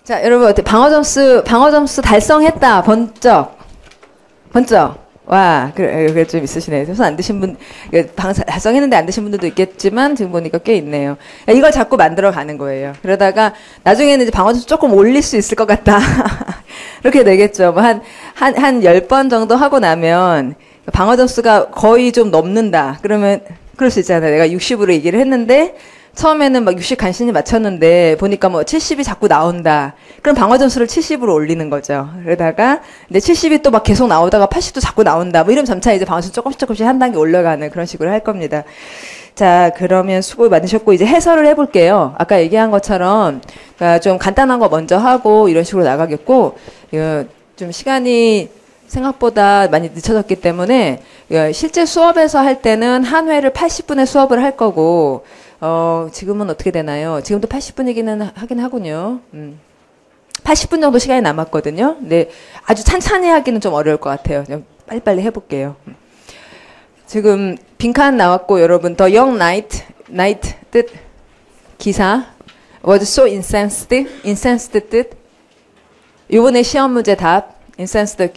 자, 여러분, 어때? 방어 점수 달성했다. 번쩍. 와, 그래 좀 있으시네. 손 안 드신 분, 달성했는데 안 드신 분들도 있겠지만, 지금 보니까 꽤 있네요. 이걸 자꾸 만들어 가는 거예요. 그러다가, 나중에는 이제 방어 점수 조금 올릴 수 있을 것 같다. 이렇게 되겠죠. 뭐 한 10번 정도 하고 나면, 방어 점수가 거의 좀 넘는다. 그러면, 그럴 수 있잖아요. 내가 60으로 얘기를 했는데, 처음에는 막 60 간신히 맞췄는데 보니까 뭐 70이 자꾸 나온다. 그럼 방어 점수를 70으로 올리는 거죠. 그러다가 이제 70이 또 막 계속 나오다가 80도 자꾸 나온다. 뭐 이러면 점차 이제 방어 점수 조금씩 한 단계 올라가는 그런 식으로 할 겁니다. 자, 그러면 수고 많으셨고 이제 해설을 해볼게요. 아까 얘기한 것처럼 그러니까 좀 간단한 거 먼저 하고 이런 식으로 나가겠고 좀 시간이 생각보다 많이 늦춰졌기 때문에 실제 수업에서 할 때는 한 회를 80분의 수업을 할 거고 지금은 어떻게 되나요? 지금도 80분이기는 하긴 하군요. 80분 정도 시간이 남았거든요. 근데 아주 찬찬히 하기는 좀 어려울 것 같아요. 좀 빨리빨리 해볼게요. 지금 빈칸 나왔고 여러분 The young knight 뜻 기사 was so incensed 뜻 이번에 시험 문제 답 incensed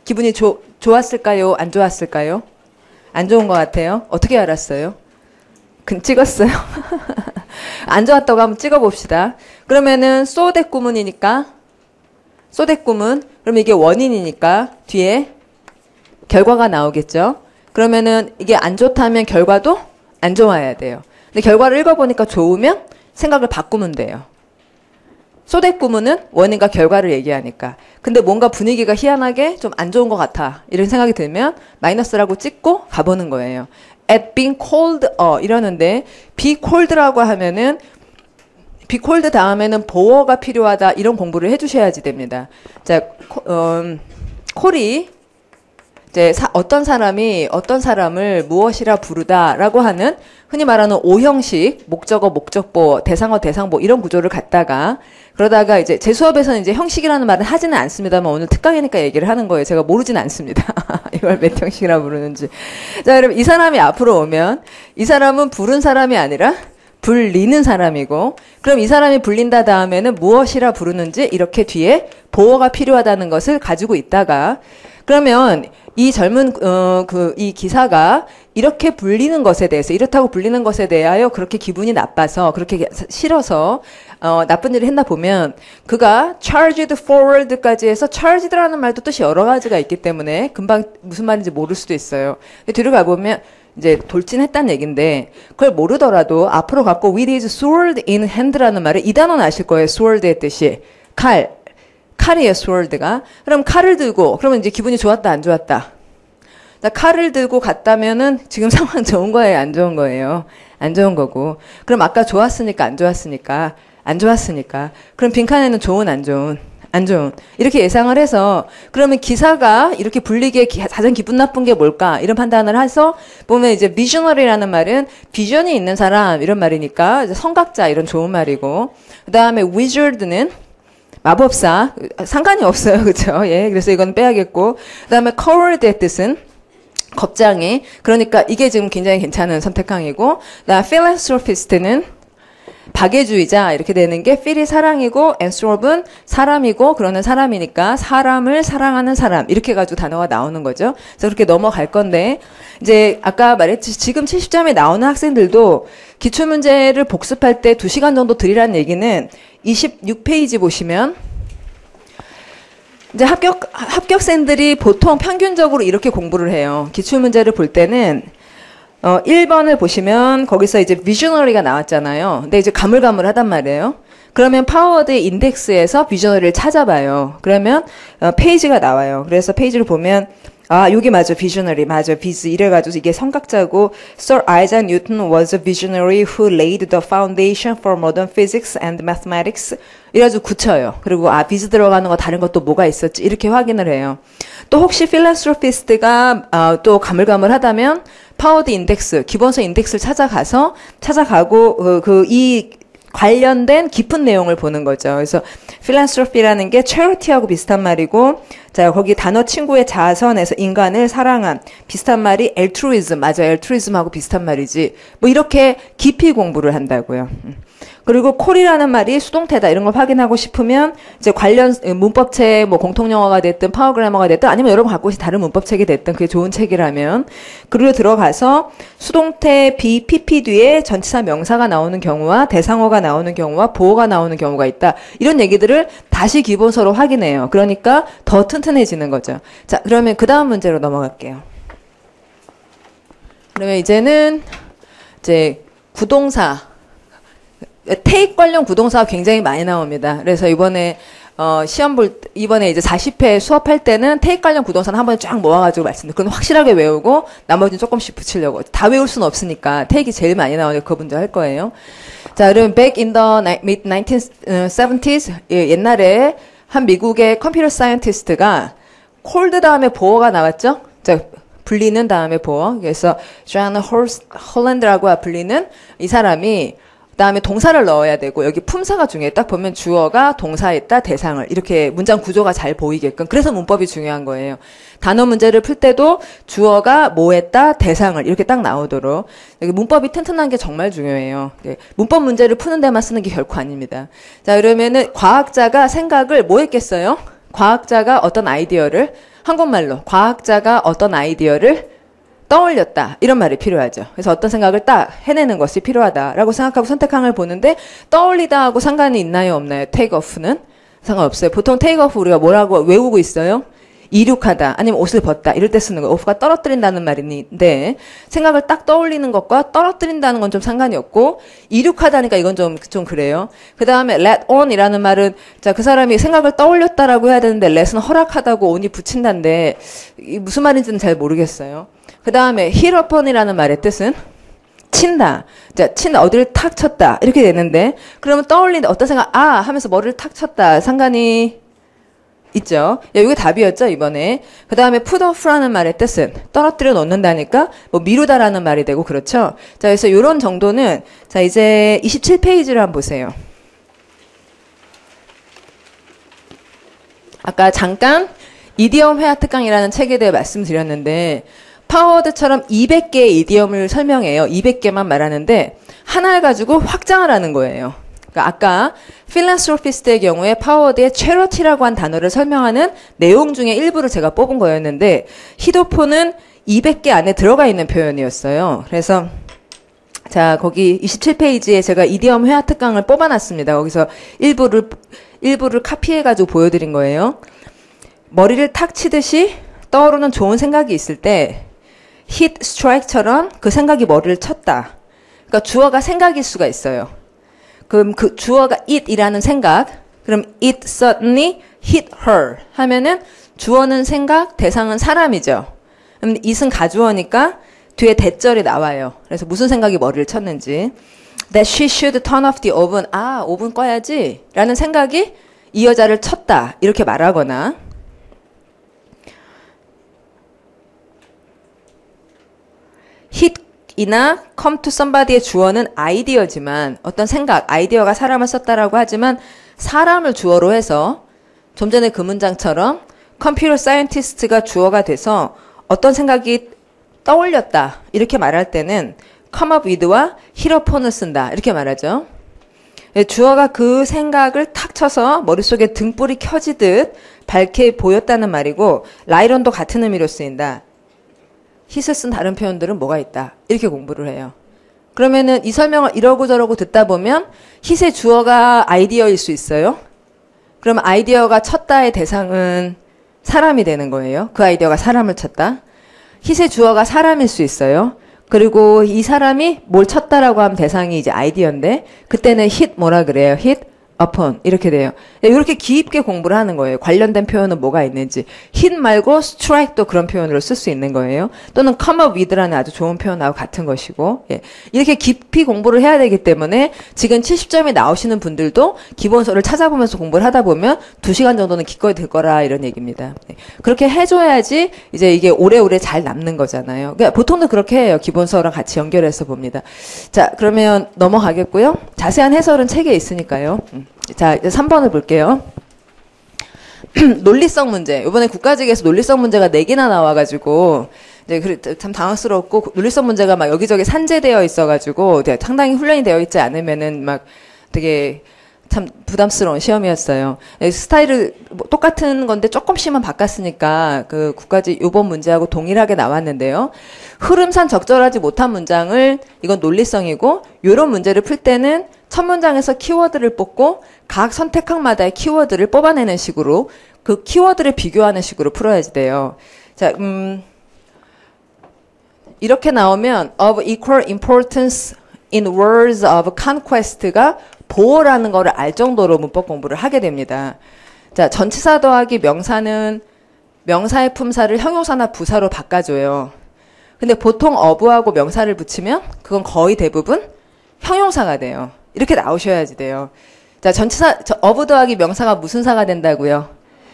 기분이 좋았을까요? 안 좋았을까요? 안 좋은 것 같아요. 어떻게 알았어요? 찍었어요. 안 좋았다고 한번 찍어봅시다. 그러면은 소댓구문이니까 소댓구문 그러면 이게 원인이니까 뒤에 결과가 나오겠죠. 그러면은 이게 안 좋다면 결과도 안 좋아야 돼요. 근데 결과를 읽어보니까 좋으면 생각을 바꾸면 돼요. 소댓구문은 원인과 결과를 얘기하니까. 근데 뭔가 분위기가 희한하게 좀 안 좋은 것 같아. 이런 생각이 들면 마이너스라고 찍고 가보는 거예요. at being cold, 이러는데 be cold라고 하면은 be cold 다음에는 보어가 필요하다. 이런 공부를 해주셔야지 됩니다. 자, 콜이 이제 어떤 사람이 어떤 사람을 무엇이라 부르다라고 하는 흔히 말하는 오형식 목적어, 목적보, 대상어, 대상보 이런 구조를 갖다가 그러다가 이제 제 수업에서는 이제 형식이라는 말은 하지는 않습니다만 오늘 특강이니까 얘기를 하는 거예요. 제가 모르진 않습니다. 이걸 몇 형식이라 부르는지. 자, 여러분 이 사람이 앞으로 오면 이 사람은 부른 사람이 아니라 불리는 사람이고 그럼 이 사람이 불린다 다음에는 무엇이라 부르는지 이렇게 뒤에 보어가 필요하다는 것을 가지고 있다가 그러면 이 젊은 이 기사가 이렇게 불리는 것에 대해서 이렇다고 불리는 것에 대하여 그렇게 기분이 나빠서 그렇게 싫어서 나쁜 일을 했나 보면 그가 charged forward까지 해서 charged라는 말도 뜻이 여러 가지가 있기 때문에 금방 무슨 말인지 모를 수도 있어요. 근데 뒤로 가보면 이제 돌진했다는 얘긴데 그걸 모르더라도 앞으로 갖고 with his sword in hand라는 말을 이 단어는 아실 거예요. sword의 뜻이 칼이에요, sword가. 그럼 칼을 들고, 그러면 이제 기분이 좋았다, 안 좋았다? 자, 칼을 들고 갔다면은 지금 상황 좋은 거예요, 안 좋은 거예요? 안 좋은 거고. 그럼 아까 좋았으니까, 안 좋았으니까, 안 좋았으니까. 그럼 빈칸에는 좋은, 안 좋은? 안 좋은. 이렇게 예상을 해서, 그러면 기사가 이렇게 불리기에 가장 기분 나쁜 게 뭘까? 이런 판단을 해서, 보면 이제 visionary라는 말은 비전이 있는 사람, 이런 말이니까, 이제 성각자, 이런 좋은 말이고. 그 다음에 wizard는 마법사 상관이 없어요. 그렇죠? 예. 그래서 이건 빼야겠고. 그다음에 coward의 뜻은 겁장이. 그러니까 이게 지금 굉장히 괜찮은 선택항이고. 그다음 philanthropist는 박애주의자 이렇게 되는 게 phil이 사랑이고 anthrop은 사람이고 그러는 사람이니까 사람을 사랑하는 사람 이렇게 가지고 단어가 나오는 거죠. 그래서 그렇게 넘어갈 건데 이제 아까 말했듯이 지금 70점이 나오는 학생들도 기출문제를 복습할 때 2시간 정도 드리라는 얘기는 26페이지 보시면 이제 합격생들이 보통 평균적으로 이렇게 공부를 해요. 기출문제를 볼 때는 1번을 보시면 거기서 이제 visionary가 나왔잖아요. 근데 이제 가물가물하단 말이에요. 그러면 파워워드의 인덱스에서 visionary를 찾아봐요. 그러면 페이지가 나와요. 그래서 페이지를 보면 여기 맞아. visionary. 맞아. 비즈. 이래가지고 이게 성각자고 Sir Isaac Newton was a visionary who laid the foundation for modern physics and mathematics. 이래가지고 굳혀요. 그리고 비즈 들어가는 거 다른 것도 뭐가 있었지? 이렇게 확인을 해요. 또 혹시 philanthropist가 또 가물가물하다면 파워드 인덱스, 기본서 인덱스를 찾아가고 이 관련된 깊은 내용을 보는 거죠. 그래서 philanthropy라는 게 charity하고 비슷한 말이고 자, 거기 단어 친구의 자선에서 인간을 사랑한 비슷한 말이 altruism. 맞아요. altruism하고 비슷한 말이지. 뭐 이렇게 깊이 공부를 한다고요. 그리고 콜이라는 말이 수동태다 이런 걸 확인하고 싶으면 이제 관련 문법책 뭐 공통영어가 됐든 파워그래머가 됐든 아니면 여러분 갖고 계신 다른 문법책이 됐든 그게 좋은 책이라면 그리고 들어가서 수동태 be, pp 뒤에 전치사 명사가 나오는 경우와 대상어가 나오는 경우와 보어가 나오는 경우가 있다. 이런 얘기들을 다시 기본서로 확인해요. 그러니까 더 튼튼해지는 거죠. 자, 그러면 그 다음 문제로 넘어갈게요. 그러면 이제는 이제 구동사 take 관련 구동사가 굉장히 많이 나옵니다. 그래서 이번에 이번에 이제 40회 수업할 때는 take 관련 구동사는 한 번에 쫙 모아가지고 말씀드려요. 그건 확실하게 외우고 나머지는 조금씩 붙이려고. 다 외울 수는 없으니까 take이 제일 많이 나오니까 그 문제 할 거예요. 자, 그럼 back in the mid 1970s 옛날에 한 미국의 컴퓨터 사이언티스트가 콜드 다음에 보어가 나왔죠. 자, 불리는 다음에 보어. 그래서 존 홀랜드라고 불리는 이 사람이 그다음에 동사를 넣어야 되고 여기 품사가 중요해. 딱 보면 주어가 동사했다 대상을 이렇게 문장 구조가 잘 보이게끔. 그래서 문법이 중요한 거예요. 단어 문제를 풀 때도 주어가 뭐 했다 대상을 이렇게 딱 나오도록. 여기 문법이 튼튼한 게 정말 중요해요. 문법 문제를 푸는 데만 쓰는 게 결코 아닙니다. 자, 그러면은 과학자가 생각을 뭐 했겠어요? 과학자가 어떤 아이디어를 한국말로 과학자가 어떤 아이디어를 떠올렸다. 이런 말이 필요하죠. 그래서 어떤 생각을 딱 해내는 것이 필요하다라고 생각하고 선택항을 보는데 떠올리다 하고 상관이 있나요? 없나요? take off는? 상관없어요. 보통 take off 우리가 뭐라고 외우고 있어요? 이륙하다 아니면 옷을 벗다 이럴 때 쓰는 거예요. off가 떨어뜨린다는 말인데 생각을 딱 떠올리는 것과 떨어뜨린다는 건 좀 상관이 없고 이륙하다니까 이건 좀 그래요. 그 다음에 let on 이라는 말은 자, 그 사람이 생각을 떠올렸다라고 해야 되는데 let은 허락하다고 on이 붙인다는데 무슨 말인지는 잘 모르겠어요. 그 다음에 hit upon이라는 말의 뜻은 친다. 자, 어디를 탁 쳤다. 이렇게 되는데, 그러면 떠올린다. 어떤 생각, 하면서 머리를 탁 쳤다. 상관이 있죠. 이게 답이었죠, 이번에. 그 다음에 put off라는 말의 뜻은 떨어뜨려 놓는다니까, 뭐 미루다라는 말이 되고, 그렇죠. 자, 그래서 요런 정도는, 자, 이제 27페이지를 한번 보세요. 아까 잠깐 이디엄 회화 특강이라는 책에 대해 말씀드렸는데, 파워워드처럼 200개의 이디엄을 설명해요. 200개만 말하는데 하나를 가지고 확장을 하는 거예요. 그러니까 아까 필란스로피스트의 경우에 파워워드의 체러티라고 한 단어를 설명하는 내용 중에 일부를 제가 뽑은 거였는데 히도포는 200개 안에 들어가 있는 표현이었어요. 그래서 자, 거기 27페이지에 제가 이디엄 회화 특강을 뽑아놨습니다. 거기서 일부를 카피해가지고 보여드린 거예요. 머리를 탁 치듯이 떠오르는 좋은 생각이 있을 때 hit strike처럼 그 생각이 머리를 쳤다. 그러니까 주어가 생각일 수가 있어요. 그럼 그 주어가 it이라는 생각, 그럼 it suddenly hit her 하면은 주어는 생각, 대상은 사람이죠. 그럼 it은 가주어니까 뒤에 대절이 나와요. 그래서 무슨 생각이 머리를 쳤는지. That she should turn off the oven. 오븐 꺼야지. 라는 생각이 이 여자를 쳤다. 이렇게 말하거나. hit이나 come to somebody의 주어는 아이디어지만 어떤 생각, 아이디어가 사람을 썼다라고 하지만 사람을 주어로 해서 좀 전에 그 문장처럼 컴퓨터 사이언티스트가 주어가 돼서 어떤 생각이 떠올렸다 이렇게 말할 때는 come up with와 hit upon을 쓴다 이렇게 말하죠. 주어가 그 생각을 탁 쳐서 머릿속에 등불이 켜지듯 밝게 보였다는 말이고 라이론도 같은 의미로 쓰인다. hit을 쓴 다른 표현들은 뭐가 있다. 이렇게 공부를 해요. 그러면은 이 설명을 이러고 저러고 듣다 보면 hit의 주어가 아이디어일 수 있어요. 그러면 아이디어가 쳤다의 대상은 사람이 되는 거예요. 그 아이디어가 사람을 쳤다. hit의 주어가 사람일 수 있어요. 그리고 이 사람이 뭘 쳤다라고 하면 대상이 이제 아이디어인데 그때는 hit 뭐라 그래요? hit upon 이렇게 돼요. 이렇게 깊게 공부를 하는 거예요. 관련된 표현은 뭐가 있는지. hit 말고 strike도 그런 표현으로 쓸 수 있는 거예요. 또는 come up with라는 아주 좋은 표현하고 같은 것이고 이렇게 깊이 공부를 해야 되기 때문에 지금 70점이 나오시는 분들도 기본서를 찾아보면서 공부를 하다 보면 2시간 정도는 기꺼이 들 거라 이런 얘기입니다. 그렇게 해줘야지 이제 이게 오래오래 잘 남는 거잖아요. 그러니까 보통도 그렇게 해요. 기본서랑 같이 연결해서 봅니다. 자, 그러면 넘어가겠고요. 자세한 해설은 책에 있으니까요. 자, 이제 3번을 볼게요. 논리성 문제. 이번에 국가직에서 논리성 문제가 4개나 나와가지고, 이제 참 당황스럽고, 논리성 문제가 막 여기저기 산재되어 있어가지고, 상당히 훈련이 되어 있지 않으면은 막 되게 참 부담스러운 시험이었어요. 스타일을 똑같은 건데 조금씩만 바꿨으니까 그 국가지 요번 문제하고 동일하게 나왔는데요. 흐름상 적절하지 못한 문장을 이건 논리성이고 요런 문제를 풀 때는 첫 문장에서 키워드를 뽑고 각 선택항마다의 키워드를 뽑아내는 식으로 그 키워드를 비교하는 식으로 풀어야지 돼요. 자, 이렇게 나오면 of equal importance in words of conquest가 보호라는 거를 알 정도로 문법 공부를 하게 됩니다. 자, 전치사 더하기 명사는 명사의 품사를 형용사나 부사로 바꿔줘요. 근데 보통 of하고 명사를 붙이면 그건 거의 대부분 형용사가 돼요. 이렇게 나오셔야지 돼요. 자, 전치사 of 더하기 명사가 무슨 사가 된다고요?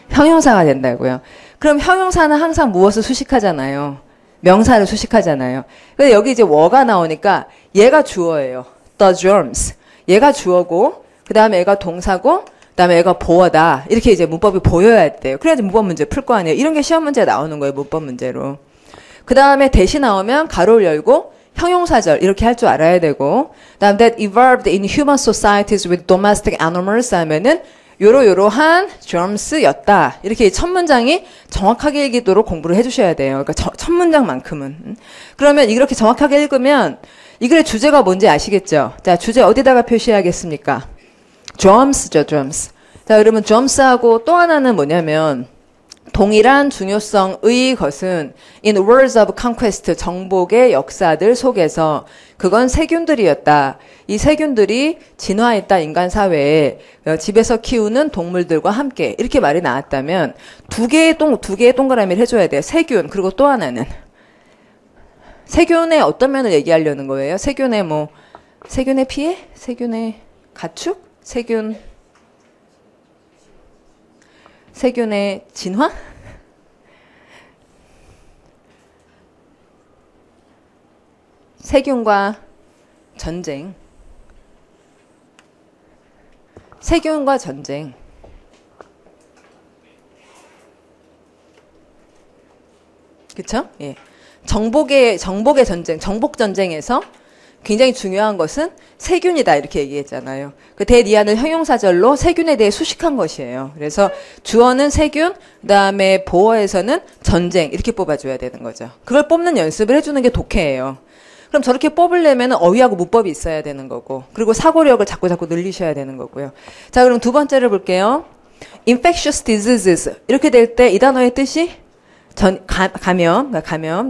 형용사가 된다고요. 그럼 형용사는 항상 무엇을 수식하잖아요. 명사를 수식하잖아요. 근데 여기 이제 were 나오니까 얘가 주어예요. the germs. 얘가 주어고 그 다음에 얘가 동사고 그 다음에 얘가 보어다. 이렇게 이제 문법이 보여야 돼요. 그래야지 문법 문제 풀 거 아니에요. 이런 게 시험 문제에 나오는 거예요. 문법 문제로. 그 다음에 대시 나오면 가로를 열고 형용사절 이렇게 할 줄 알아야 되고 그 다음 that evolved in human societies with domestic animals 하면은 요러요러한 germs였다. 이렇게 첫 문장이 정확하게 읽도록 공부를 해주셔야 돼요. 그러니까 첫 문장만큼은. 그러면 이렇게 정확하게 읽으면 이 글의 주제가 뭔지 아시겠죠? 자, 주제 어디다가 표시해야겠습니까? germs죠, germs. 자, 그러면 germs하고 또 하나는 뭐냐면 동일한 중요성의 것은 in words of conquest 정복의 역사들 속에서 그건 세균들이었다. 이 세균들이 진화했다 인간 사회에 집에서 키우는 동물들과 함께 이렇게 말이 나왔다면 두 개의 동그라미를 해줘야 돼요. 세균 그리고 또 하나는 세균의 어떤 면을 얘기하려는 거예요? 세균의 세균의 피해? 세균의 가축? 세균의 진화? 세균과 전쟁. 세균과 전쟁. 그쵸? 예. 정복의 전쟁, 정복 전쟁에서 굉장히 중요한 것은 세균이다 이렇게 얘기했잖아요. 그 대리안을 형용사절로 세균에 대해 수식한 것이에요. 그래서 주어는 세균, 그다음에 보어에서는 전쟁 이렇게 뽑아줘야 되는 거죠. 그걸 뽑는 연습을 해주는 게 독해예요. 그럼 저렇게 뽑으려면 어휘하고 문법이 있어야 되는 거고 그리고 사고력을 자꾸 늘리셔야 되는 거고요. 자, 그럼 두 번째를 볼게요. infectious diseases 이렇게 될 때 이 단어의 뜻이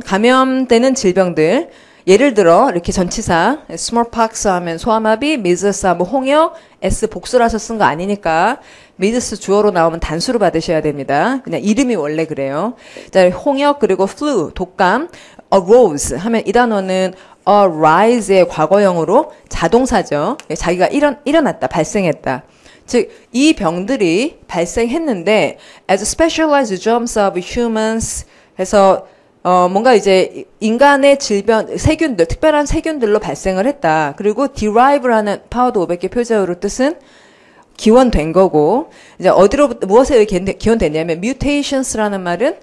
감염되는 질병들. 예를 들어 이렇게 전치사 smallpox 하면 소아마비, measles 하면 홍역, s 복수라서 쓴 거 아니니까 measles 주어로 나오면 단수로 받으셔야 됩니다. 그냥 이름이 원래 그래요. 자, 홍역 그리고 flu 독감, arose 하면 이 단어는 arise의 과거형으로 자동사죠. 자기가 일어났다, 발생했다. 즉, 이 병들이 발생했는데 as specialized germs of humans 해서 뭔가 이제 인간의 질병, 세균들, 특별한 세균들로 발생을 했다. 그리고 derive라는 파워드 500개 표제어로 뜻은 기원된 거고, 이제 무엇에 기원됐냐면 mutations라는 말은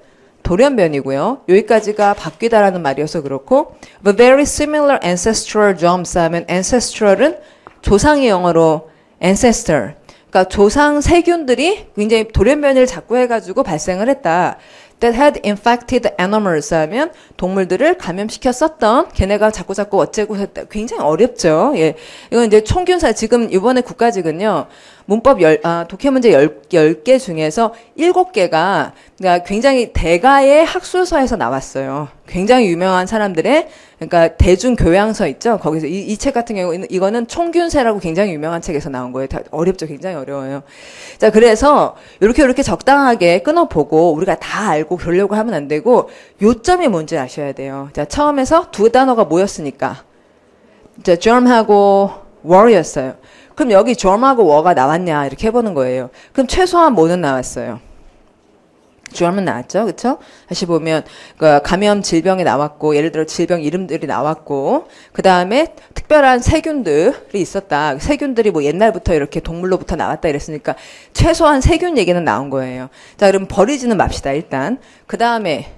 돌연변이고요. 여기까지가 바뀌다라는 말이어서 그렇고, but very similar ancestral germs 하면 ancestral은 조상의 영어로 ancestor. 그러니까 조상 세균들이 굉장히 돌연변이를 자꾸 해가지고 발생을 했다. that had infected animals 하면 동물들을 감염시켰었던 걔네가 자꾸 어째고 했다. 굉장히 어렵죠. 예. 이건 이제 총균사 지금 이번에 국가직은요. 문법 독해 문제 10개 중에서 7개가 그러니까 굉장히 대가의 학술서에서 나왔어요. 굉장히 유명한 사람들의 그러니까 대중교양서 있죠. 거기서 이 책 같은 경우는 이거는 총균세라고 굉장히 유명한 책에서 나온 거예요. 다 어렵죠. 굉장히 어려워요. 자, 그래서 이렇게 적당하게 끊어보고 우리가 다 알고 그러려고 하면 안 되고 요점이 뭔지 아셔야 돼요. 자, 처음에서 두 단어가 모였으니까 자, germ하고 were였어요. 그럼 여기 germ하고 were가 나왔냐 이렇게 해보는 거예요. 그럼 최소한 뭐는 나왔어요? germ은 나왔죠, 그렇죠? 다시 보면 그 감염 질병이 나왔고, 예를 들어 질병 이름들이 나왔고, 그 다음에 특별한 세균들이 있었다. 세균들이 뭐 옛날부터 이렇게 동물로부터 나왔다 이랬으니까 최소한 세균 얘기는 나온 거예요. 자, 그럼 버리지는 맙시다 일단. 그 다음에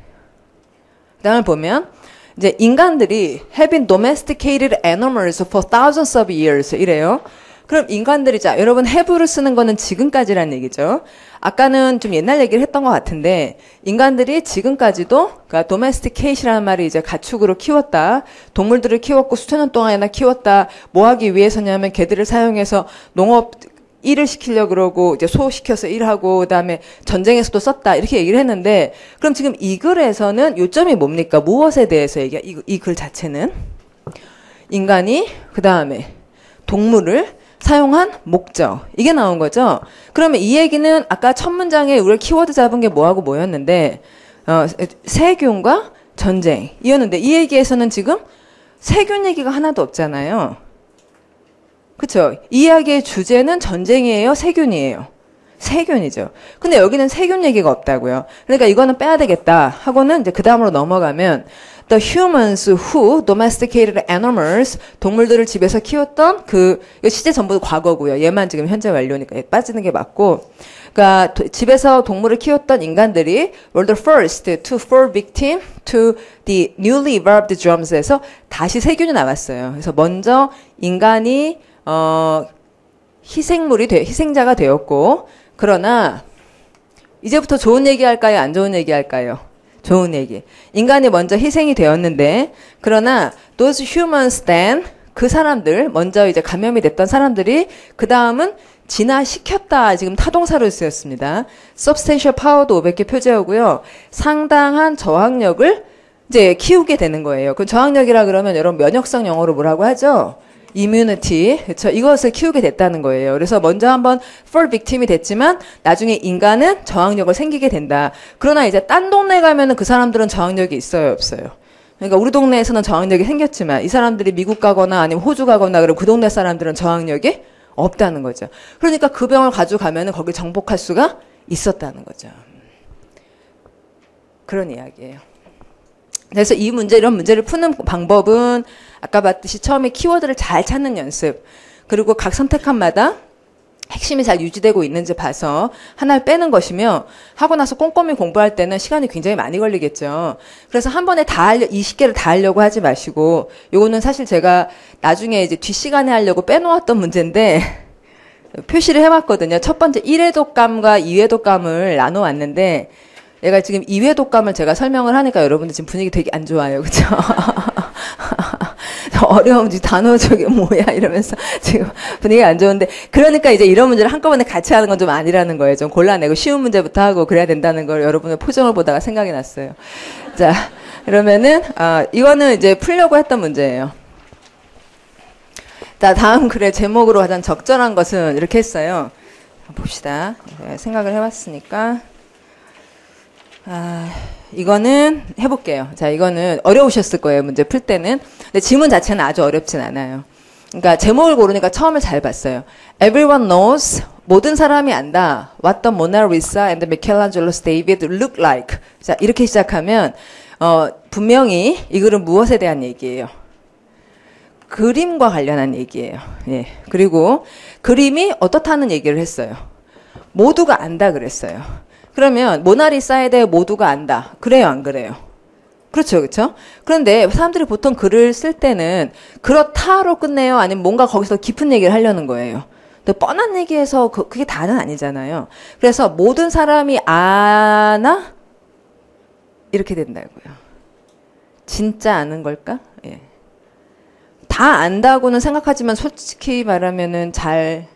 보면 이제 인간들이 have been domesticated animals for thousands of years 이래요. 그럼 인간들이, 자, 여러분 have를 쓰는 거는 지금까지란 얘기죠. 아까는 좀 옛날 얘기를 했던 것 같은데, 인간들이 지금까지도, 그러니까 domesticat이라는 말이 이제 가축으로 키웠다, 동물들을 키웠고 수천 년 동안이나 키웠다, 뭐 하기 위해서냐면 걔들을 사용해서 농업, 일을 시키려고 그러고, 이제 소시켜서 일하고, 그 다음에 전쟁에서도 썼다, 이렇게 얘기를 했는데, 그럼 지금 이 글에서는 요점이 뭡니까? 무엇에 대해서 이 글 자체는? 인간이, 그 다음에 동물을 사용한 목적. 이게 나온 거죠? 그러면 이 얘기는 아까 첫 문장에 우리가 키워드 잡은 게 뭐하고 뭐였는데, 세균과 전쟁. 이었는데, 이 얘기에서는 지금 세균 얘기가 하나도 없잖아요. 그쵸? 이 이야기의 주제는 전쟁이에요? 세균이에요? 세균이죠. 근데 여기는 세균 얘기가 없다고요. 그러니까 이거는 빼야 되겠다 하고는 이제 그 다음으로 넘어가면 The humans who domesticated animals, 동물들을 집에서 키웠던 이거 시제 전부 과거고요. 얘만 지금 현재 완료니까 빠지는 게 맞고, 그러니까 집에서 동물을 키웠던 인간들이 were the first to fall victim to the newly evolved germs에서 다시 세균이 나왔어요. 그래서 먼저 인간이 희생자가 되었고, 그러나 이제부터 좋은 얘기 할까요? 안 좋은 얘기 할까요? 좋은 얘기. 인간이 먼저 희생이 되었는데, 그러나 those humans then, 그 사람들, 먼저 이제 감염이 됐던 사람들이 그 다음은 진화시켰다. 지금 타동사로 쓰였습니다. substantial power도 500개 표제어고요. 상당한 저항력을 이제 키우게 되는 거예요. 그 저항력이라 그러면 여러분 면역성 영어로 뭐라고 하죠? immunity. 그렇죠. 이것을 키우게 됐다는 거예요. 그래서 먼저 한번 fall victim이 됐지만 나중에 인간은 저항력을 생기게 된다. 그러나 이제 딴 동네 가면은 그 사람들은 저항력이 있어요, 없어요? 그러니까 우리 동네에서는 저항력이 생겼지만 이 사람들이 미국 가거나 아니면 호주 가거나 그러면 그 동네 사람들은 저항력이 없다는 거죠. 그러니까 그 병을 가져가면은 거기 정복할 수가 있었다는 거죠. 그런 이야기예요. 그래서 이런 문제를 푸는 방법은 아까 봤듯이 처음에 키워드를 잘 찾는 연습, 그리고 각 선택함마다 핵심이 잘 유지되고 있는지 봐서 하나를 빼는 것이며, 하고 나서 꼼꼼히 공부할 때는 시간이 굉장히 많이 걸리겠죠. 그래서 한 번에 20개를 다 하려고 하지 마시고, 요거는 사실 제가 나중에 이제 뒷시간에 하려고 빼놓았던 문제인데, 표시를 해왔거든요. 첫 번째 1회독감과 2회독감을 나눠왔는데, 얘가 지금 2회독감을 제가 설명을 하니까 여러분들 지금 분위기 되게 안 좋아요. 그쵸? 어려운 단어 저게 뭐야 이러면서 지금 분위기가 안 좋은데, 그러니까 이제 이런 문제를 한꺼번에 같이 하는 건 좀 아니라는 거예요. 좀 골라내고 쉬운 문제부터 하고 그래야 된다는 걸 여러분의 표정을 보다가 생각이 났어요. 자, 그러면은 이거는 이제 풀려고 했던 문제예요. 자, 다음 글의 제목으로 가장 적절한 것은 이렇게 했어요. 봅시다. 생각을 해봤으니까. 이거는 해볼게요. 자, 이거는 어려우셨을 거예요. 문제 풀 때는. 근데 지문 자체는 아주 어렵진 않아요. 그러니까 제목을 고르니까 처음에 잘 봤어요. Everyone knows, 모든 사람이 안다. What the Mona Lisa and Michelangelo's David look like. 자, 이렇게 시작하면 분명히 이 글은 무엇에 대한 얘기예요? 그림과 관련한 얘기예요. 예. 그리고 그림이 어떻다는 얘기를 했어요. 모두가 안다 그랬어요. 그러면 모나리사에 대해 모두가 안다. 그래요, 안 그래요? 그렇죠, 그렇죠? 그런데 사람들이 보통 글을 쓸 때는 그렇다로 끝내요, 아니면 뭔가 거기서 깊은 얘기를 하려는 거예요. 근데 뻔한 얘기에서 그게 다는 아니잖아요. 그래서 모든 사람이 아나 이렇게 된다고요. 진짜 아는 걸까? 예. 다 안다고는 생각하지만 솔직히 말하면은 잘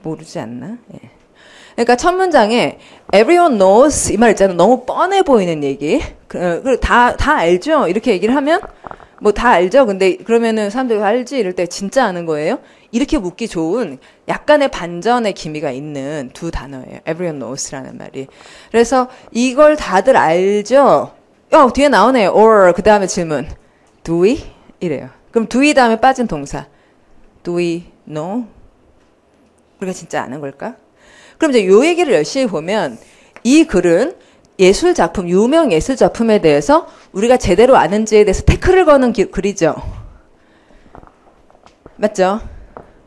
모르지 않나? 예. 그러니까 첫 문장에 everyone knows 이 말 있잖아요. 너무 뻔해 보이는 얘기. 다 알죠? 이렇게 얘기를 하면 뭐 다 알죠? 근데 그러면은 사람들이 알지? 이럴 때 진짜 아는 거예요? 이렇게 묻기 좋은 약간의 반전의 기미가 있는 두 단어예요. everyone knows라는 말이. 그래서 이걸 다들 알죠? 뒤에 나오네요. or 그 다음에 질문. do we? 이래요. 그럼 do we 다음에 빠진 동사. do we know? 우리가 진짜 아는 걸까? 그럼 이제 요 얘기를 열심히 보면 이 글은 예술 작품, 유명 예술 작품에 대해서 우리가 제대로 아는지에 대해서 태클을 거는 글이죠. 맞죠?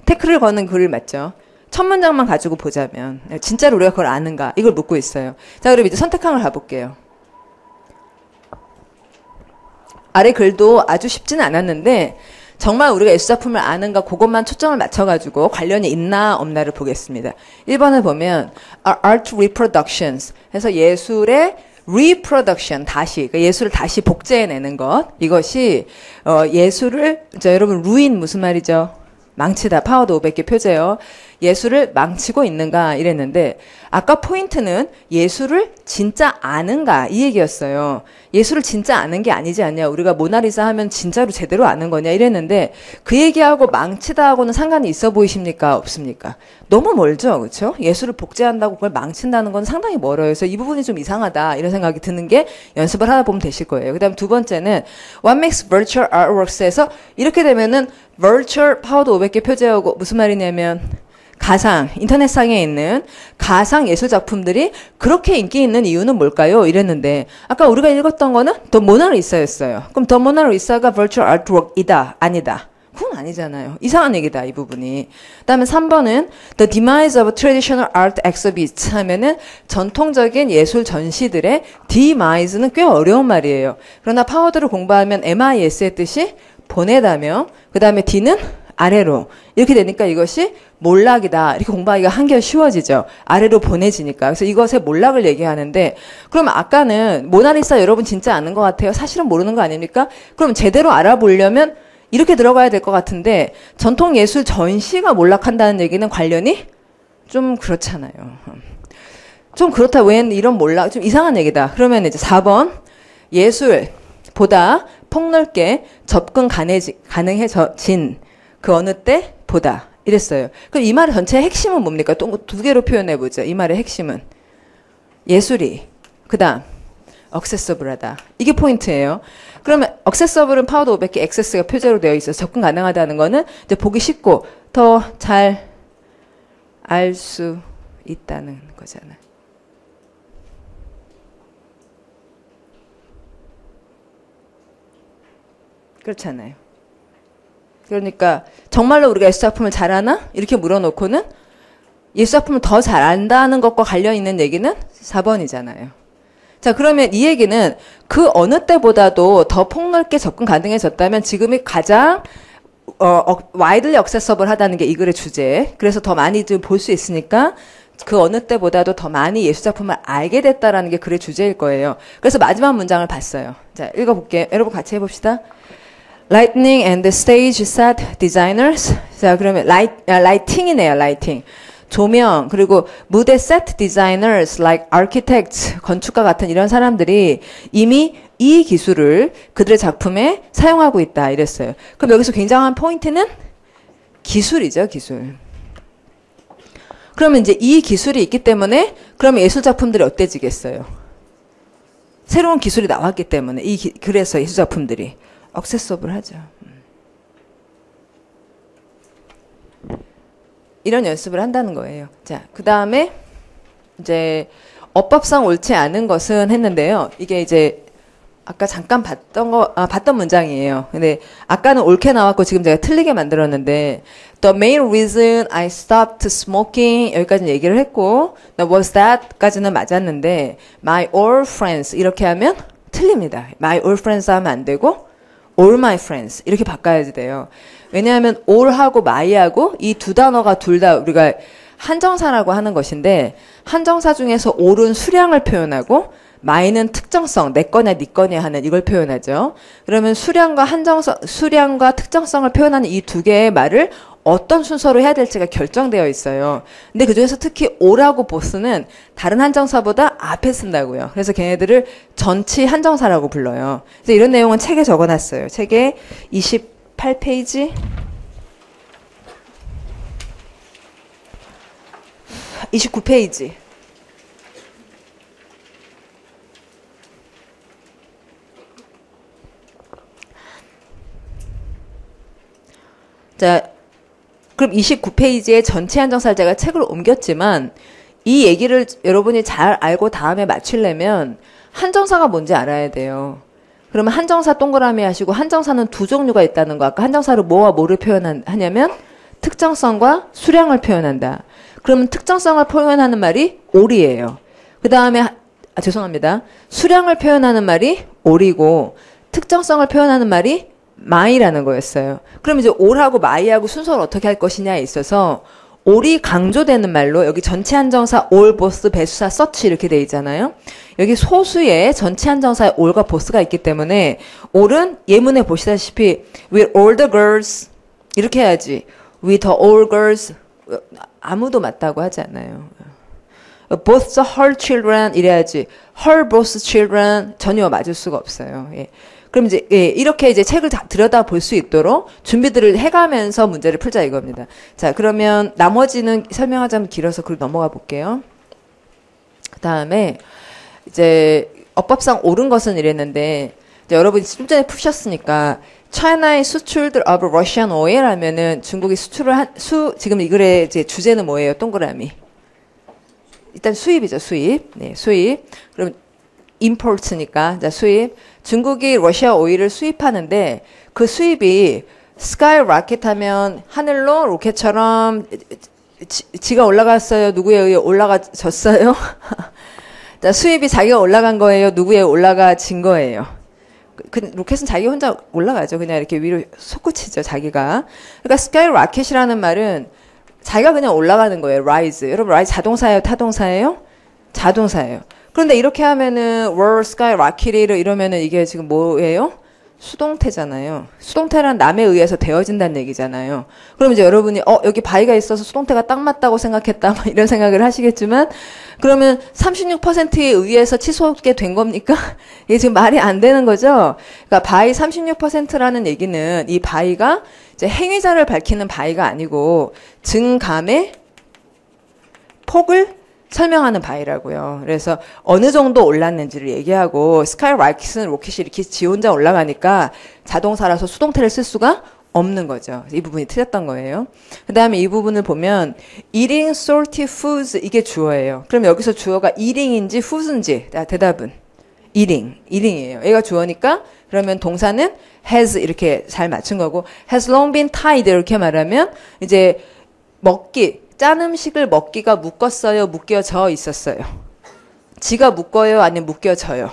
태클을 거는 글 맞죠? 첫 문장만 가지고 보자면 진짜로 우리가 그걸 아는가? 이걸 묻고 있어요. 자, 그럼 이제 선택항을 가볼게요. 아래 글도 아주 쉽지는 않았는데 정말 우리가 예술작품을 아는가 그것만 초점을 맞춰가지고 관련이 있나 없나를 보겠습니다. 1번을 보면 art reproductions 해서 예술의 reproduction 다시 그러니까 예술을 다시 복제해내는 것 이것이 예술을 여러분 ruin 무슨 말이죠? 망치다 파워드 500개 표제요. 예술을 망치고 있는가 이랬는데 아까 포인트는 예술을 진짜 아는가 이 얘기였어요. 예술을 진짜 아는 게 아니지 않냐. 우리가 모나리자 하면 진짜로 제대로 아는 거냐 이랬는데 그 얘기하고 망치다 하고는 상관이 있어 보이십니까? 없습니까? 너무 멀죠. 그렇죠? 예술을 복제한다고 그걸 망친다는 건 상당히 멀어요. 그래서 이 부분이 좀 이상하다 이런 생각이 드는 게 연습을 하다 보면 되실 거예요. 그 다음 두 번째는 What makes virtual artworks에서 이렇게 되면은 virtual 파워드 500개 표제하고 무슨 말이냐면 가상, 인터넷상에 있는 가상 예술 작품들이 그렇게 인기 있는 이유는 뭘까요? 이랬는데 아까 우리가 읽었던 거는 더 모나리사였어요. 그럼 더 모나리사가 virtual artwork이다, 아니다. 그건 아니잖아요. 이상한 얘기다, 이 부분이. 그 다음에 3번은 the demise of traditional art exhibits 하면은 전통적인 예술 전시들의 demise는 꽤 어려운 말이에요. 그러나 파워드를 공부하면 MIS의 뜻이 보내다며 그 다음에 D는 아래로 이렇게 되니까 이것이 몰락이다. 이렇게 공부하기가 한결 쉬워지죠. 아래로 보내지니까. 그래서 이것의 몰락을 얘기하는데 그럼 아까는 모나리사 여러분 진짜 아는 것 같아요. 사실은 모르는 거 아닙니까? 그럼 제대로 알아보려면 이렇게 들어가야 될 것 같은데 전통예술 전시가 몰락한다는 얘기는 관련이 좀 그렇잖아요. 좀 그렇다. 왜 이런 몰락? 좀 이상한 얘기다. 그러면 이제 4번 예술보다 폭넓게 접근 가능해진 그 어느 때 보다 이랬어요. 그럼 이 말의 전체의 핵심은 뭡니까? 또 두 개로 표현해보죠. 이 말의 핵심은 예술이 그 다음 accessible하다. 이게 포인트예요. 그러면 accessible은 파워드 500개 access가 표제로 되어 있어서 접근 가능하다는 거는 이제 보기 쉽고 더 잘 알 수 있다는 거잖아요. 그렇잖아요. 그러니까 정말로 우리가 예술작품을 잘 아나? 이렇게 물어놓고는 예술작품을 더 잘 안다는 것과 관련 있는 얘기는 4번이잖아요. 자, 그러면 이 얘기는 그 어느 때보다도 더 폭넓게 접근 가능해졌다면 지금이 가장 widely accessible 하다는 게 이 글의 주제. 그래서 더 많이 좀 볼 수 있으니까 그 어느 때보다도 더 많이 예술작품을 알게 됐다라는 게 글의 주제일 거예요. 그래서 마지막 문장을 봤어요. 자, 읽어볼게요. 여러분 같이 해봅시다. Lighting and stage set designers. 자, 그러면 lighting이네요. lighting. 조명 그리고 무대 set designers like architects 건축가 같은 이런 사람들이 이미 이 기술을 그들의 작품에 사용하고 있다 이랬어요. 그럼 여기서 굉장한 포인트는 기술이죠. 기술. 그러면 이제 이 기술이 있기 때문에 그러면 예술 작품들이 어때지겠어요? 새로운 기술이 나왔기 때문에 그래서 예술 작품들이 accessible 하죠. 이런 연습을 한다는 거예요. 자, 그 다음에 이제 어법상 옳지 않은 것은 했는데요. 이게 이제 아까 잠깐 봤던 문장이에요. 근데 아까는 옳게 나왔고 지금 제가 틀리게 만들었는데 The main reason I stopped smoking 여기까지는 얘기를 했고 was that까지는 맞았는데 my old friends 이렇게 하면 틀립니다. my old friends 하면 안 되고 all my friends 이렇게 바꿔야지 돼요. 왜냐하면 all하고 my하고 이 두 단어가 둘 다 우리가 한정사라고 하는 것인데 한정사 중에서 all은 수량을 표현하고 my는 특정성, 내 거냐 네 거냐 하는 이걸 표현하죠. 그러면 수량과 특정성을 표현하는 이 두 개의 말을 어떤 순서로 해야 될지가 결정되어 있어요. 근데 그중에서 특히 all하고 both는 다른 한정사보다 앞에 쓴다고요. 그래서 걔네들을 전치 한정사라고 불러요. 그래서 이런 내용은 책에 적어놨어요. 책에 28페이지 29페이지 자, 그럼 29페이지에 전체 한정사를 제가 책으로 옮겼지만 이 얘기를 여러분이 잘 알고 다음에 맞추려면 한정사가 뭔지 알아야 돼요. 그러면 한정사 동그라미 하시고 한정사는 두 종류가 있다는 거. 아까 한정사를 뭐와 뭐를 표현하냐면 특정성과 수량을 표현한다. 그러면 특정성을 표현하는 말이 all이에요. 그 다음에 죄송합니다. 수량을 표현하는 말이 all이고 특정성을 표현하는 말이 my라는 거였어요. 그럼 이제 all하고 my하고 순서를 어떻게 할 것이냐에 있어서 all이 강조되는 말로 여기 전체 한정사 all, both, 배수사, such 이렇게 돼 있잖아요. 여기 소수의 전체 한정사에 all과 both가 있기 때문에 all은 예문에 보시다시피 with all the girls 이렇게 해야지. with all girls 아무도 맞다고 하지 않아요. both her children 이래야지. her both children 전혀 맞을 수가 없어요. 예. 그럼 이제 이렇게 이제 책을 들여다 볼 수 있도록 준비들을 해가면서 문제를 풀자 이겁니다. 자, 그러면 나머지는 설명하자면 길어서 그걸 넘어가 볼게요. 그 다음에 이제 어법상 옳은 것은 이랬는데 이제 여러분이 좀 전에 푸셨으니까 China의 수출들 of Russian oil 하면은 중국이 수출을 지금 이 글의 이제 주제는 뭐예요? 동그라미. 일단 수입이죠, 수입. 네, 수입. 그럼 import니까 자, 수입. 중국이 러시아 오일을 수입하는데 그 수입이 스카이 로켓 하면 하늘로 로켓처럼 지가 올라갔어요? 누구에 의해 올라가졌어요? 자, 수입이 자기가 올라간 거예요? 누구에 올라가진 거예요? 그 로켓은 자기 혼자 올라가죠. 그냥 이렇게 위로 솟구치죠, 자기가. 그러니까 스카이 로켓이라는 말은 자기가 그냥 올라가는 거예요. rise. 여러분, rise 자동사예요? 타동사예요? 자동사예요. 그런데 이렇게 하면은 World Sky Rocket이를 이러면은 이게 지금 뭐예요? 수동태잖아요. 수동태란 남에 의해서 되어진다는 얘기잖아요. 그럼 이제 여러분이 여기 바위가 있어서 수동태가 딱 맞다고 생각했다 이런 생각을 하시겠지만 그러면 36%에 의해서 치솟게 된 겁니까? 이게 지금 말이 안 되는 거죠. 그러니까 바위 36%라는 얘기는 이 바위가 이제 행위자를 밝히는 바위가 아니고 증감의 폭을 설명하는 바위라고요. 그래서 어느 정도 올랐는지를 얘기하고 스카이 로켓은 로켓이 이렇게 지 혼자 올라가니까 자동사라서 수동태를 쓸 수가 없는 거죠. 이 부분이 틀렸던 거예요. 그 다음에 이 부분을 보면 eating salty foods 이게 주어예요. 그럼 여기서 주어가 eating인지 food인지 대답은 eating이에요. 얘가 주어니까 그러면 동사는 has 이렇게 잘 맞춘 거고 has long been tied 이렇게 말하면 이제 먹기 짠 음식을 먹기가 묶었어요? 묶여져 있었어요? 지가 묶어요? 아니면 묶여져요?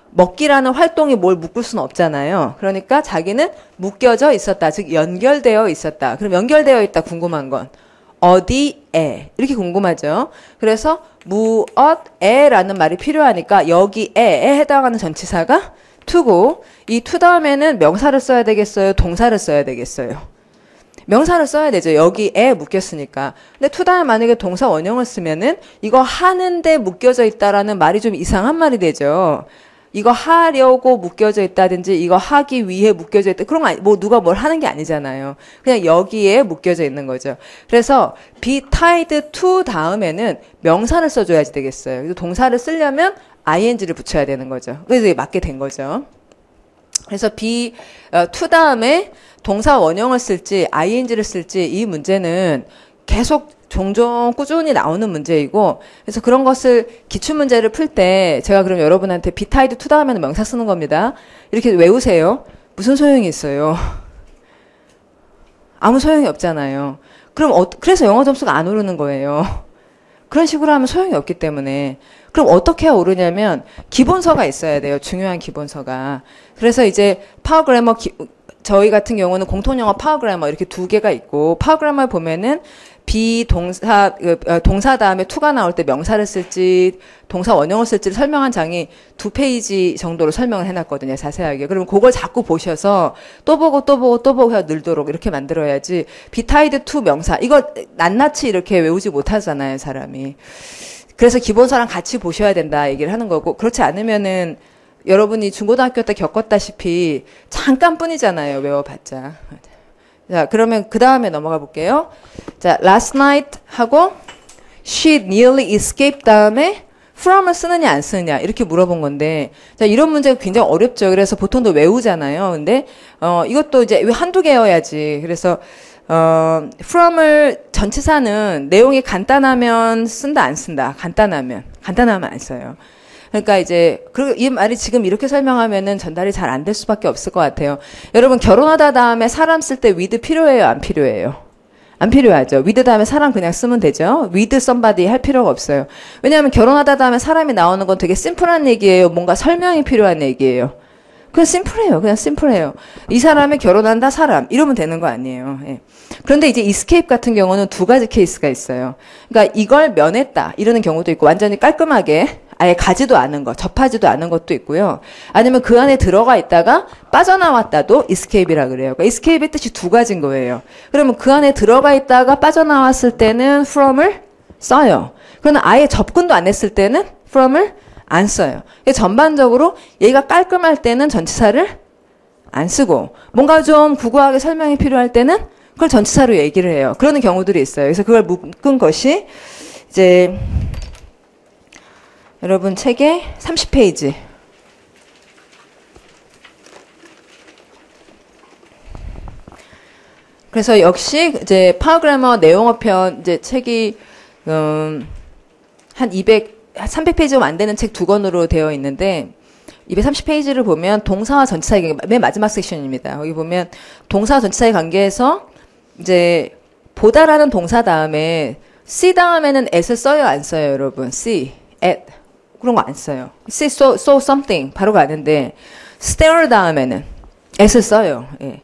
먹기라는 활동이 뭘 묶을 수는 없잖아요. 그러니까 자기는 묶여져 있었다. 즉 연결되어 있었다. 그럼 연결되어 있다 궁금한 건 어디에? 이렇게 궁금하죠. 그래서 무엇에라는 말이 필요하니까 여기에에 해당하는 전치사가 to고 이 to 다음에는 명사를 써야 되겠어요? 동사를 써야 되겠어요? 명사를 써야 되죠. 여기에 묶였으니까. 근데 to 다음에 만약에 동사 원형을 쓰면은 이거 하는데 묶여져 있다라는 말이 좀 이상한 말이 되죠. 이거 하려고 묶여져 있다든지 이거 하기 위해 묶여져 있다. 그런 거 아니, 뭐 누가 뭘 하는 게 아니잖아요. 그냥 여기에 묶여져 있는 거죠. 그래서 be tied to 다음에는 명사를 써줘야지 되겠어요. 그래서 동사를 쓰려면 ing를 붙여야 되는 거죠. 그래서 이게 맞게 된 거죠. 그래서 be to 다음에 동사 원형을 쓸지 ing를 쓸지 이 문제는 계속 종종 꾸준히 나오는 문제이고 그래서 그런 것을 기출문제를 풀 때 제가 그럼 여러분한테 be tied to 다음에는 명사 쓰는 겁니다. 이렇게 외우세요. 무슨 소용이 있어요? 아무 소용이 없잖아요. 그럼 그래서 영어 점수가 안 오르는 거예요. 그런 식으로 하면 소용이 없기 때문에 그럼 어떻게 해야 오르냐면 기본서가 있어야 돼요. 중요한 기본서가. 그래서 이제 파워 그래머 저희 같은 경우는 공통영어 파워 그래머 이렇게 두 개가 있고 파워 그래머를 보면은 동사 다음에 to가 나올 때 명사를 쓸지 동사 원형을 쓸지를 설명한 장이 2페이지 정도로 설명을 해놨거든요. 자세하게. 그러면 그걸 자꾸 보셔서 또 보고 해서 늘도록 이렇게 만들어야지 be tied to 명사 이거 낱낱이 이렇게 외우지 못하잖아요. 사람이. 그래서 기본서랑 같이 보셔야 된다 얘기를 하는 거고 그렇지 않으면은 여러분이 중고등학교 때 겪었다시피 잠깐뿐이잖아요. 외워봤자. 자, 그러면 그 다음에 넘어가 볼게요. 자, last night 하고 she nearly escaped 다음에 from을 쓰느냐 안 쓰느냐 이렇게 물어본 건데 자, 이런 문제가 굉장히 어렵죠. 그래서 보통도 외우잖아요. 근데 이것도 이제 한두 개여야지. 그래서 from을 전치사는 내용이 간단하면 쓴다 안 쓴다. 간단하면 안 써요. 그러니까 이제 이 말이 지금 이렇게 설명하면은 전달이 잘 안 될 수밖에 없을 것 같아요. 여러분 결혼하다 다음에 사람 쓸 때 with 필요해요, 안 필요해요? 안 필요하죠. with 다음에 사람 그냥 쓰면 되죠. with somebody 할 필요가 없어요. 왜냐하면 결혼하다 다음에 사람이 나오는 건 되게 심플한 얘기예요. 뭔가 설명이 필요한 얘기예요. 그냥 심플해요. 그냥 심플해요. 이 사람이 결혼한다 사람 이러면 되는 거 아니에요. 예. 그런데 이제 escape 같은 경우는 두 가지 케이스가 있어요. 그러니까 이걸 면했다 이러는 경우도 있고 완전히 깔끔하게 아예 가지도 않은 것, 접하지도 않은 것도 있고요. 아니면 그 안에 들어가 있다가 빠져나왔다도 escape이라 그래요. 그러니까 escape의 뜻이 두 가지인 거예요. 그러면 그 안에 들어가 있다가 빠져나왔을 때는 from을 써요. 그러나 아예 접근도 안 했을 때는 from을 안 써요. 전반적으로 얘가 깔끔할 때는 전치사를 안 쓰고 뭔가 좀 구구하게 설명이 필요할 때는 그걸 전치사로 얘기를 해요. 그러는 경우들이 있어요. 그래서 그걸 묶은 것이 이제 여러분 책의 30페이지. 그래서 역시 이제 파워그래머 내용어 편 이제 책이 한 300페이지가 안 되는 책 두 권으로 되어 있는데 230페이지를 보면 동사와 전치사의 맨 마지막 섹션입니다. 여기 보면 동사와 전치사의 관계에서 이제 보다라는 동사 다음에 see 다음에는 at을 써요 안 써요 여러분? see, at 그런 거 안 써요. see, so something 바로 가는데 stare 다음에는 at을 써요. 예.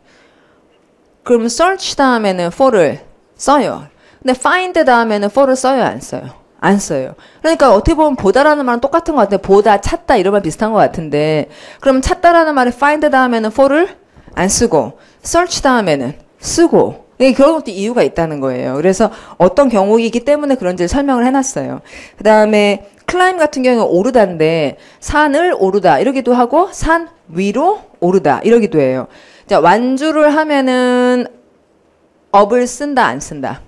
그럼 search 다음에는 for를 써요. 근데 find 다음에는 for를 써요 안 써요? 안 써요. 그러니까 어떻게 보면 보다라는 말은 똑같은 것 같아요. 보다, 찾다 이런 말 비슷한 것 같은데 그럼 찾다라는 말에 find 다음에는 for를 안 쓰고 search 다음에는 쓰고 그런 것도 이유가 있다는 거예요. 그래서 어떤 경우이기 때문에 그런지를 설명을 해놨어요. 그 다음에 climb 같은 경우는 오르다인데 산을 오르다 이러기도 하고 산 위로 오르다 이러기도 해요. 자, 완주를 하면은 up을 쓴다 안 쓴다.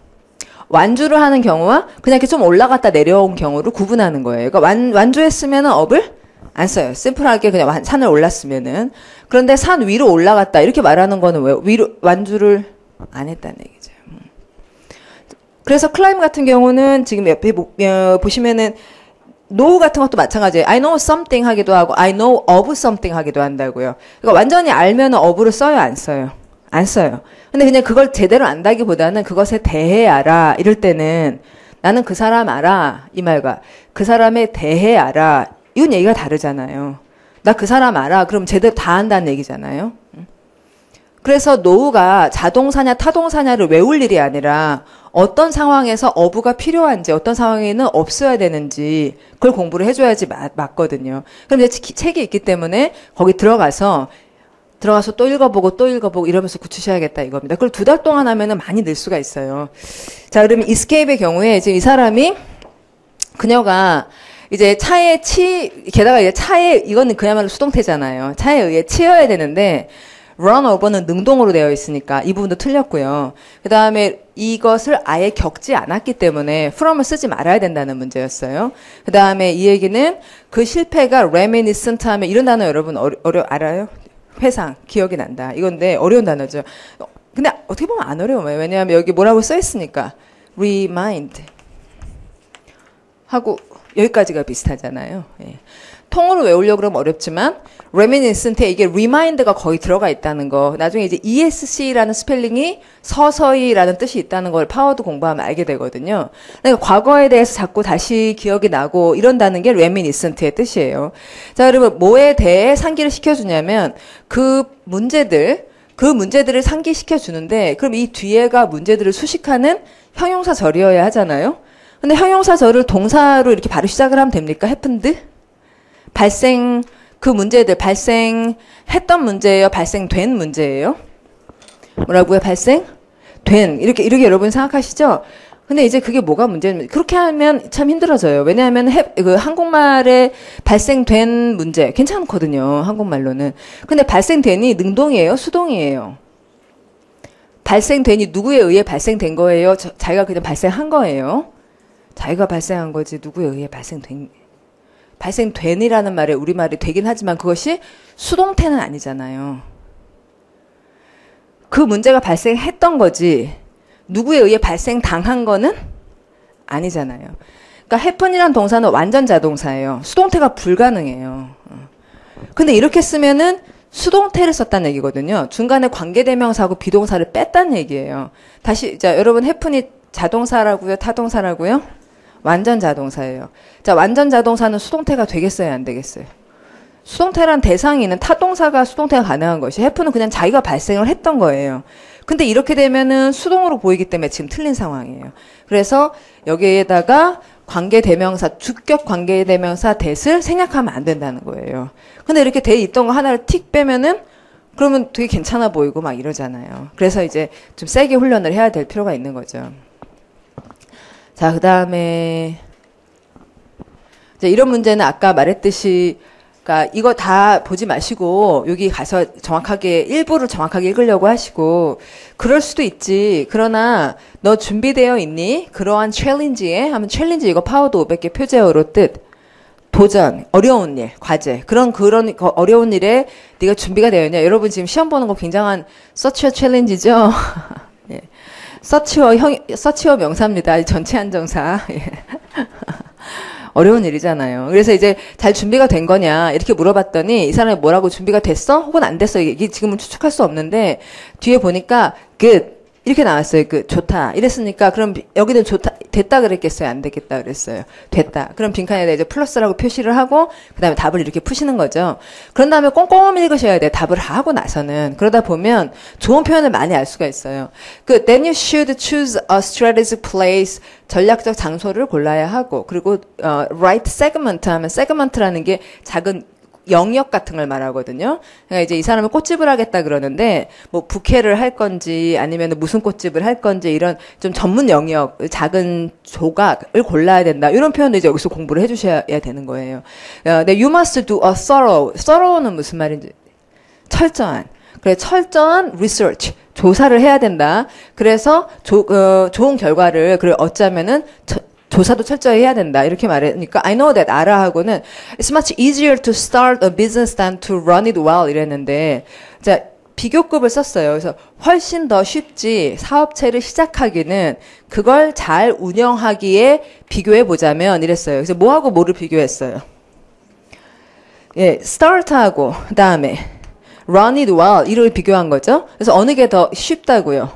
완주를 하는 경우와 그냥 이렇게 좀 올라갔다 내려온 경우를 구분하는 거예요. 그러니까 완주했으면은 up을 안 써요. 심플하게 그냥 산을 올랐으면은. 그런데 산 위로 올라갔다 이렇게 말하는 거는 왜 위로 완주를 안 했다는 얘기죠. 그래서 climb 같은 경우는 지금 옆에 보시면은 know 같은 것도 마찬가지예요. I know something 하기도 하고 I know of something 하기도 한다고요. 그러니까 완전히 알면은 of를 써요 안 써요? 안 써요. 근데 그냥 그걸 제대로 안다기보다는 그것에 대해 알아. 이럴 때는 나는 그 사람 알아. 이 말과 그 사람에 대해 알아. 이건 얘기가 다르잖아요. 나 그 사람 알아. 그럼 제대로 다 안다는 얘기잖아요. 그래서 know가 자동사냐 타동사냐를 외울 일이 아니라 어떤 상황에서 of가 필요한지 어떤 상황에는 없어야 되는지 그걸 공부를 해줘야지 맞거든요. 그럼 이제 책이 있기 때문에 거기 들어가서 또 읽어보고 이러면서 굳히셔야겠다 이겁니다. 그걸 2달 동안 하면은 많이 늘 수가 있어요. 자, 그러면 escape의 경우에 지금 이 사람이 그녀가 이제 게다가 이제 이거는 그야말로 수동태잖아요. 차에 의해 치여야 되는데 run over는 능동으로 되어 있으니까 이 부분도 틀렸고요. 그 다음에 이것을 아예 겪지 않았기 때문에 from을 쓰지 말아야 된다는 문제였어요. 그 다음에 이 얘기는 그 실패가 reminiscent 하면 이런 단어 여러분 알아요? 회상, 기억이 난다. 이건데 어려운 단어죠. 근데 어떻게 보면 안 어려워요. 왜냐하면 여기 뭐라고 써 있으니까 remind 하고 여기까지가 비슷하잖아요. 예. 통으로 외우려고 그러면 어렵지만 reminiscence에 이게 remind가 거의 들어가 있다는 거. 나중에 이제 ESC라는 스펠링이 서서히라는 뜻이 있다는 걸 파워도 공부하면 알게 되거든요. 그러니까 과거에 대해서 자꾸 다시 기억이 나고 이런다는 게 reminiscence의 뜻이에요. 자, 그러면 뭐에 대해 상기를 시켜주냐면 그 문제들을 상기시켜 주는데 그럼 이 뒤에가 문제들을 수식하는 형용사절이어야 하잖아요. 근데 형용사절을 동사로 이렇게 바로 시작을 하면 됩니까? happened? 그 문제들 발생했던 문제예요? 발생된 문제예요? 뭐라고요? 발생된. 이렇게 여러분 생각하시죠? 근데 이제 그게 뭐가 문제냐면, 그렇게 하면 참 힘들어져요. 왜냐하면 그 한국말에 발생된 문제, 괜찮거든요. 한국말로는. 근데 발생된이 능동이에요? 수동이에요? 발생된이 누구에 의해 발생된 거예요? 자기가 그냥 발생한 거예요? 자기가 발생한 거지, 누구에 의해 발생된이라는 말에 우리말이 되긴 하지만 그것이 수동태는 아니잖아요. 그 문제가 발생했던 거지 누구에 의해 발생당한 거는 아니잖아요. 그러니까 happen이란 동사는 완전 자동사예요. 수동태가 불가능해요. 근데 이렇게 쓰면은 수동태를 썼다는 얘기거든요. 중간에 관계대명사하고 비동사를 뺐다는 얘기예요. 다시 자 여러분 happen이 자동사라고요? 타동사라고요? 완전 자동사예요. 자, 완전 자동사는 수동태가 되겠어요? 안 되겠어요? 수동태란 대상이 있는 타동사가 수동태가 가능한 것이 have는 그냥 자기가 발생을 했던 거예요. 근데 이렇게 되면은 수동으로 보이기 때문에 지금 틀린 상황이에요. 그래서 여기에다가 관계대명사, 주격 관계대명사 that을 생략하면 안 된다는 거예요. 근데 이렇게 돼 있던 거 하나를 틱 빼면은 그러면 되게 괜찮아 보이고 막 이러잖아요. 그래서 이제 좀 세게 훈련을 해야 될 필요가 있는 거죠. 자, 그 다음에 이런 문제는 아까 말했듯이 그러니까 이거 다 보지 마시고 여기 가서 정확하게 일부를 정확하게 읽으려고 하시고 그럴 수도 있지. 그러나 너 준비되어 있니? 그러한 챌린지에 하면 챌린지 이거 파워도 500개 표제어로 뜻 도전, 어려운 일, 과제 그런 어려운 일에 네가 준비가 되어 있냐? 여러분 지금 시험 보는 거 굉장한 서치어 챌린지죠. 예. 서치어 명사입니다. 전체 한정사. 예. 어려운 일이잖아요. 그래서 이제 잘 준비가 된 거냐 이렇게 물어봤더니 이 사람이 뭐라고 준비가 됐어? 혹은 안 됐어? 이게 지금은 추측할 수 없는데 뒤에 보니까 good 이렇게 나왔어요. 좋다 이랬으니까 그럼 여기는 좋다 됐다 그랬겠어요? 안 됐겠다 그랬어요? 됐다. 그럼 빈칸에다 이제 플러스라고 표시를 하고 그 다음에 답을 이렇게 푸시는 거죠. 그런 다음에 꼼꼼히 읽으셔야 돼요. 답을 하고 나서는. 그러다 보면 좋은 표현을 많이 알 수가 있어요. then you should choose a strategic place 전략적 장소를 골라야 하고 그리고 right segment 하면 segment라는 게 작은 영역 같은 걸 말하거든요. 그러니까 이제 이 사람은 꽃집을 하겠다 그러는데 뭐 부케를 할 건지 아니면 무슨 꽃집을 할 건지 이런 좀 전문 영역, 작은 조각을 골라야 된다. 이런 표현도 이제 여기서 공부를 해주셔야 되는 거예요. you must do a thorough는 무슨 말인지 철저한. 그래 철저한 research 조사를 해야 된다. 그래서 좋은 결과를 그래 얻자면은 조사도 철저히 해야 된다. 이렇게 말하니까 I know that 알아 하고는 It's much easier to start a business than to run it well 이랬는데 자 비교급을 썼어요. 그래서 훨씬 더 쉽지 사업체를 시작하기는 그걸 잘 운영하기에 비교해 보자면 이랬어요. 그래서 뭐하고 뭐를 비교했어요? 예, start하고 그다음에 run it well 이를 비교한 거죠. 그래서 어느 게 더 쉽다고요?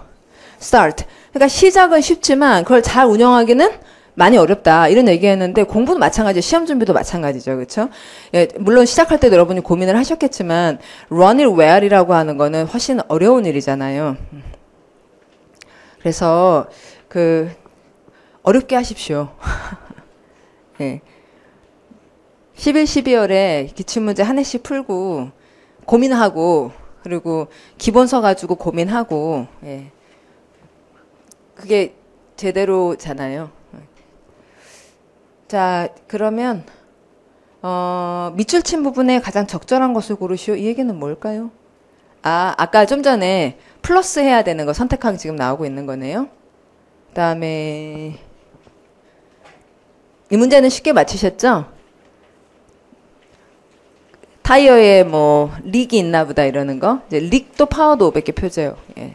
start. 그러니까 시작은 쉽지만 그걸 잘 운영하기는 많이 어렵다 이런 얘기했는데 공부도 마찬가지죠. 시험 준비도 마찬가지죠. 그렇죠? 예, 물론 시작할 때도 여러분이 고민을 하셨겠지만 run it well이라고 하는 거는 훨씬 어려운 일이잖아요. 그래서 어렵게 하십시오. 예. 11, 12월에 기출문제 한 해씩 풀고 고민하고 그리고 기본서 가지고 고민하고 예. 그게 제대로잖아요. 자, 그러면 밑줄 친 부분에 가장 적절한 것을 고르시오. 이 얘기는 뭘까요? 아까 좀 전에 플러스 해야 되는 거 선택하기 지금 나오고 있는 거네요. 그다음에 이 문제는 쉽게 맞히셨죠? 타이어에 뭐 릭이 있나 보다 이러는 거. 이제 릭도 파워도 500개 표제요. 예.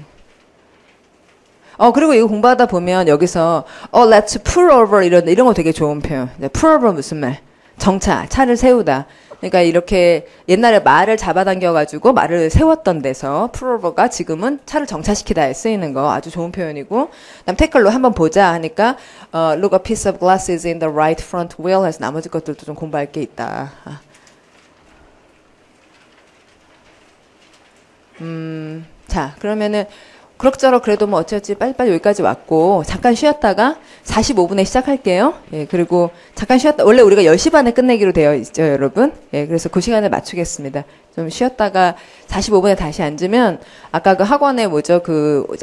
그리고 이거 공부하다 보면 여기서 let's pull over 이런 거 되게 좋은 표현. pull over 무슨 말? 정차, 차를 세우다. 그러니까 이렇게 옛날에 말을 잡아당겨가지고 말을 세웠던 데서 pull over가 지금은 차를 정차시키다에 쓰이는 거 아주 좋은 표현이고 그다음 태클로 한번 보자 하니까 look a piece of glass is in the right front wheel 해서 나머지 것들도 좀 공부할 게 있다. 자, 그러면은 그럭저럭 그래도 뭐 어찌어찌 빨리빨리 여기까지 왔고 잠깐 쉬었다가 45분에 시작할게요. 예, 그리고 잠깐 쉬었다. 원래 우리가 10시 반에 끝내기로 되어 있죠, 여러분. 예, 그래서 그 시간에 맞추겠습니다. 좀 쉬었다가 45분에 다시 앉으면 아까 그 학원에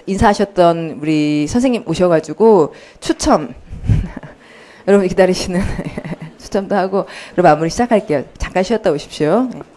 인사하셨던 우리 선생님 오셔가지고 추첨 여러분 기다리시는 추첨도 하고 그리고 마무리 시작할게요. 잠깐 쉬었다 오십시오. 예.